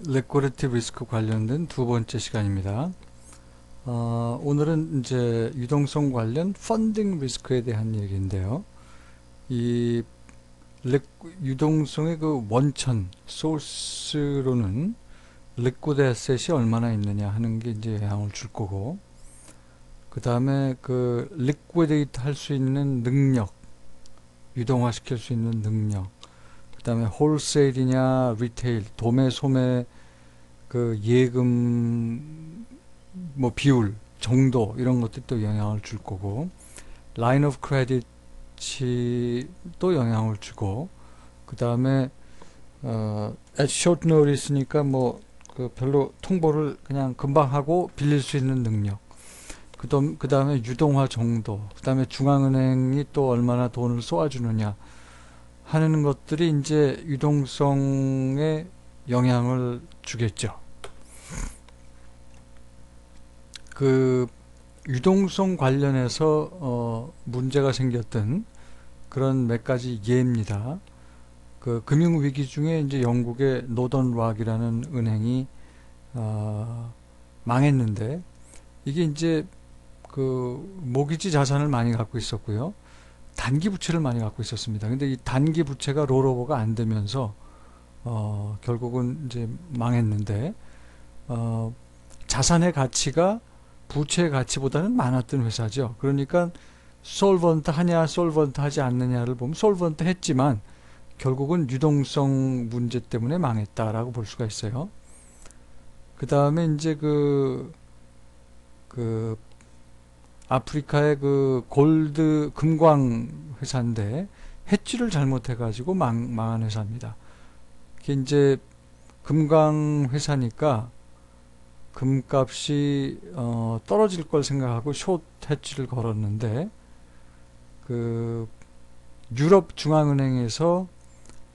리퀴디티 리스크 관련된 두 번째 시간입니다. 오늘은 이제 유동성 관련 펀딩 리스크에 대한 얘기인데요. 이 유동성의 그 원천, 소스로는 리퀴드 에셋이 얼마나 있느냐 하는 게 이제 영향을 줄 거고, 그 다음에 그 리퀴데이트 할 수 있는 능력, 유동화시킬 수 있는 능력, 그 다음에 홀세일이냐 리테일, 도매 소매 그 예금 뭐 비율 정도 이런 것들이 또 영향을 줄 거고, 라인 오브 크레딧이 또 영향을 주고, 그 다음에 at short notice니까 뭐 그 별로 통보를 그냥 금방 하고 빌릴 수 있는 능력, 그 다음에 유동화 정도, 그 다음에 중앙은행이 또 얼마나 돈을 쏘아주느냐 하는 것들이 이제 유동성에 영향을 주겠죠. 그 유동성 관련해서 문제가 생겼던 그런 몇 가지 예입니다. 그 금융위기 중에 이제 영국의 노던 락이라는 은행이 망했는데, 이게 이제 그 모기지 자산을 많이 갖고 있었고요, 단기 부채를 많이 갖고 있었습니다. 근데 이 단기 부채가 롤오버가 안 되면서 결국은 이제 망했는데, 자산의 가치가 부채의 가치보다는 많았던 회사죠. 그러니까 솔번트 하냐 솔번트 하지 않느냐를 보면 솔번트 했지만 결국은 유동성 문제 때문에 망했다라고 볼 수가 있어요. 그 다음에 이제 그 아프리카의 그 골드 금광 회사인데 해지를 잘못해가지고 망한 회사입니다. 그게 이제 금광 회사니까 금값이 떨어질 걸 생각하고 숏 해지를 걸었는데, 그 유럽 중앙은행에서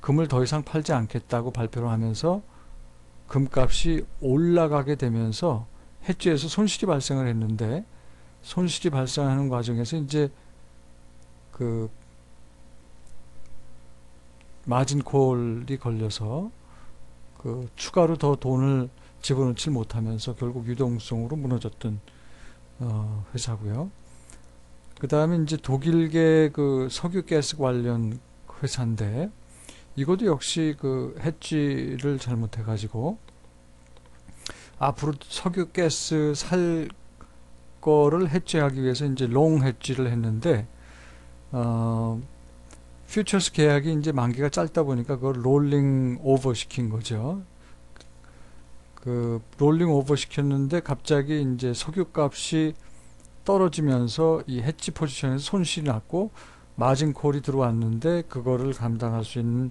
금을 더 이상 팔지 않겠다고 발표를 하면서 금값이 올라가게 되면서 해지에서 손실이 발생을 했는데, 손실이 발생하는 과정에서 이제 그 마진 콜이 걸려서 그 추가로 더 돈을 집어넣지 못하면서 결국 유동성으로 무너졌던 회사고요. 그 다음에 이제 독일계 그 석유 가스 관련 회사인데, 이것도 역시 그 해지를 잘못해가지고 앞으로 석유 가스 살 거를 해지하기 위해서 이제 롱 해지를 했는데, 퓨처스 계약이 이제 만기가 짧다 보니까 그걸 롤링 오버 시킨 거죠. 그 롤링 오버 시켰는데 갑자기 이제 석유값이 떨어지면서 이 해지 포지션에서 손실이 났고, 마진 콜이 들어왔는데 그거를 감당할 수 있는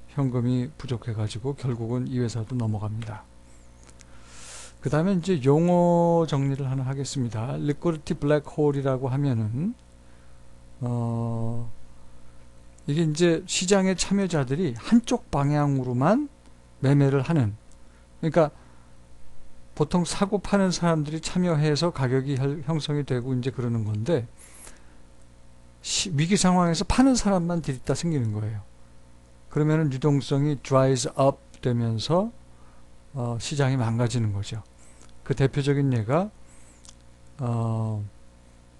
현금이 부족해가지고 결국은 이 회사도 넘어갑니다. 그 다음에 이제 용어 정리를 하나 하겠습니다. 리퀴디티 블랙홀이라고 하면은 이게 이제 시장의 참여자들이 한쪽 방향으로만 매매를 하는, 그러니까 보통 사고 파는 사람들이 참여해서 가격이 형성이 되고 이제 그러는 건데, 위기 상황에서 파는 사람만 들이다 생기는 거예요. 그러면은 유동성이 dries up 되면서 시장이 망가지는 거죠. 그 대표적인 예가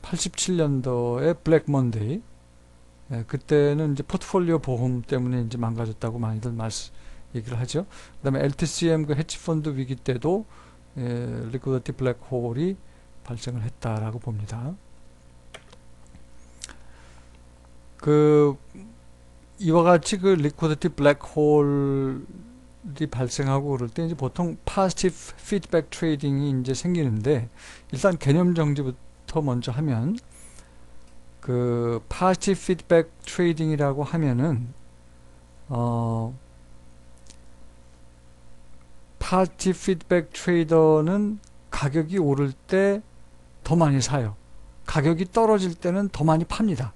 87년도에 블랙 먼데이, 그때는 이제 포트폴리오 보험 때문에 이제 망가졌다고 많이들 얘기를 하죠. 그다음에 LTCM 그 헤지펀드 위기 때도 리퀴디티 블랙홀이 발생을 했다라고 봅니다. 그 이와 같이 그 리퀴디티 블랙홀이 발생하고 그럴 때 이제 보통 파지티브 피드백 트레이딩이 이제 생기는데, 일단 개념 정리부터 먼저 하면, 그 파지티브 피드백 트레이딩이라고 하면은 파지티브 피드백 트레이더는 가격이 오를 때 더 많이 사요. 가격이 떨어질 때는 더 많이 팝니다.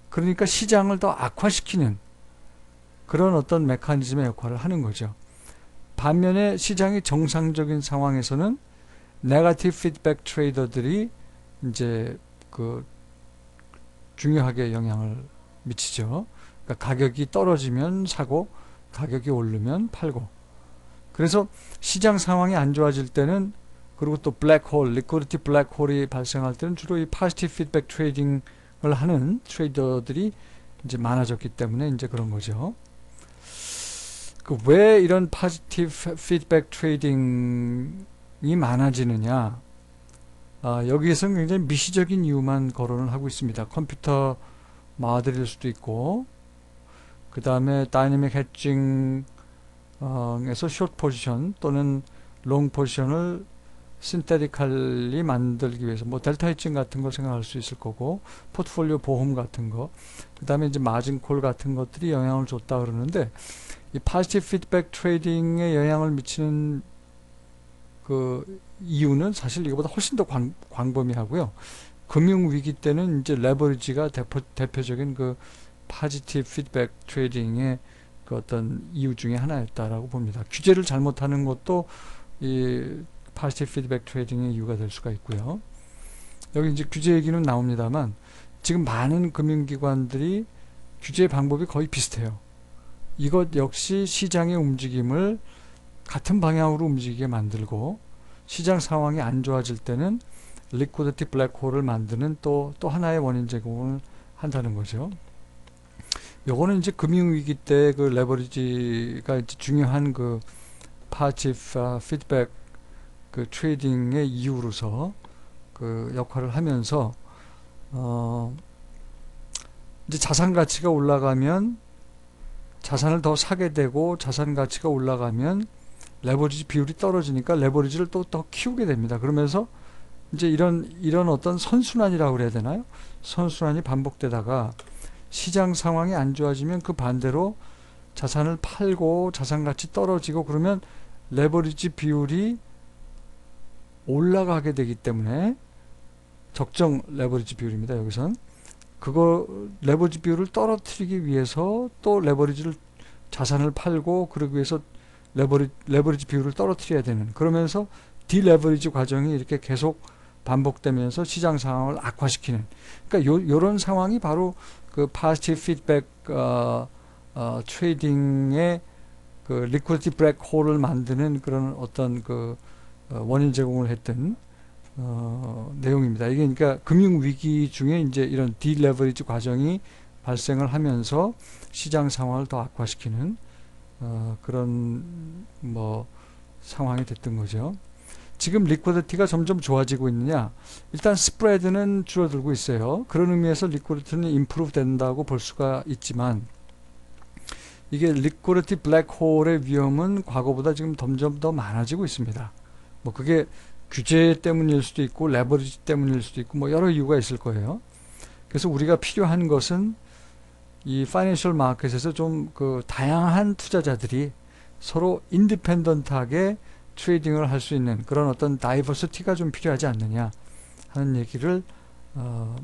그러니까 시장을 더 악화시키는 그런 어떤 메커니즘의 역할을 하는 거죠. 반면에 시장이 정상적인 상황에서는 네거티브 피드백 트레이더들이 이제 그 중요하게 영향을 미치죠. 그러니까 가격이 떨어지면 사고, 가격이 오르면 팔고, 그래서 시장 상황이 안 좋아질 때는, 그리고 또 블랙홀, 리퀴디티 블랙홀이 발생할 때는 주로 이 파지티브 피드백 트레이딩을 하는 트레이더들이 이제 많아졌기 때문에 이제 그런 거죠. 왜 이런 파지티브 피드백 트레이딩이 많아지느냐? 여기에서는 굉장히 미시적인 이유만 거론을 하고 있습니다. 컴퓨터 마들일 수도 있고, 그 다음에 다이내믹 해칭 에서 숏 포지션 또는 롱 포지션을 신테티컬리 만들기 위해서 뭐 델타 해칭 같은 걸 생각할 수 있을 거고, 포트폴리오 보험 같은 거, 그 다음에 이제 마진 콜 같은 것들이 영향을 줬다 그러는데, 이 파지티브 피드백 트레이딩에 영향을 미치는 그 이유는 사실 이거보다 훨씬 더 광범위하고요. 금융위기 때는 이제 레버리지가 대표적인 그 파지티브 피드백 트레이딩의 그 어떤 이유 중에 하나였다라고 봅니다. 규제를 잘못하는 것도 이 파지티브 피드백 트레이딩의 이유가 될 수가 있고요. 여기 이제 규제 얘기는 나옵니다만, 지금 많은 금융기관들이 규제 방법이 거의 비슷해요. 이것 역시 시장의 움직임을 같은 방향으로 움직이게 만들고, 시장 상황이 안 좋아질 때는 리퀴디티 블랙홀을 만드는 또 하나의 원인 제공을 한다는 거죠. 요거는 이제 금융위기 때 그 레버리지가 이제 중요한 그 파지티브 피드백 그 트레이딩의 이유로서 그 역할을 하면서, 이제 자산 가치가 올라가면 자산을 더 사게 되고, 자산 가치가 올라가면 레버리지 비율이 떨어지니까 레버리지를 또 더 키우게 됩니다. 그러면서 이제 이런 어떤 선순환이라고 그래야 되나요? 선순환이 반복되다가 시장 상황이 안 좋아지면 그 반대로 자산을 팔고 자산 가치 떨어지고, 그러면 레버리지 비율이 올라가게 되기 때문에, 적정 레버리지 비율입니다. 여기선 그거 레버리지 비율을 떨어뜨리기 위해서 또 자산을 팔고, 그러기 위해서 레버리지 비율을 떨어뜨려야 되는, 그러면서 디레버리지 과정이 이렇게 계속 반복되면서 시장 상황을 악화시키는, 그러니까 요런 상황이 바로 그 파지티브 피드백 트레이딩의 그 리퀴디티 블랙홀을 만드는 그런 어떤 그 원인 제공을 했던 내용입니다. 이게 그러니까 금융 위기 중에 이제 이런 디레버리지 과정이 발생을 하면서 시장 상황을 더 악화시키는 그런 뭐 상황이 됐던 거죠. 지금 리퀴디티가 점점 좋아지고 있느냐? 일단 스프레드는 줄어들고 있어요. 그런 의미에서 리퀴디티는 임프루브 된다고 볼 수가 있지만, 이게 리퀴디티 블랙홀의 위험은 과거보다 지금 점점 더 많아지고 있습니다. 뭐 그게 규제 때문일 수도 있고 레버리지 때문일 수도 있고 뭐 여러 이유가 있을 거예요. 그래서 우리가 필요한 것은 이 파이낸셜 마켓에서 좀 그 다양한 투자자들이 서로 인디펜던트하게 트레이딩을 할 수 있는 그런 어떤 다이버시티가 좀 필요하지 않느냐 하는 얘기를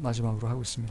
마지막으로 하고 있습니다.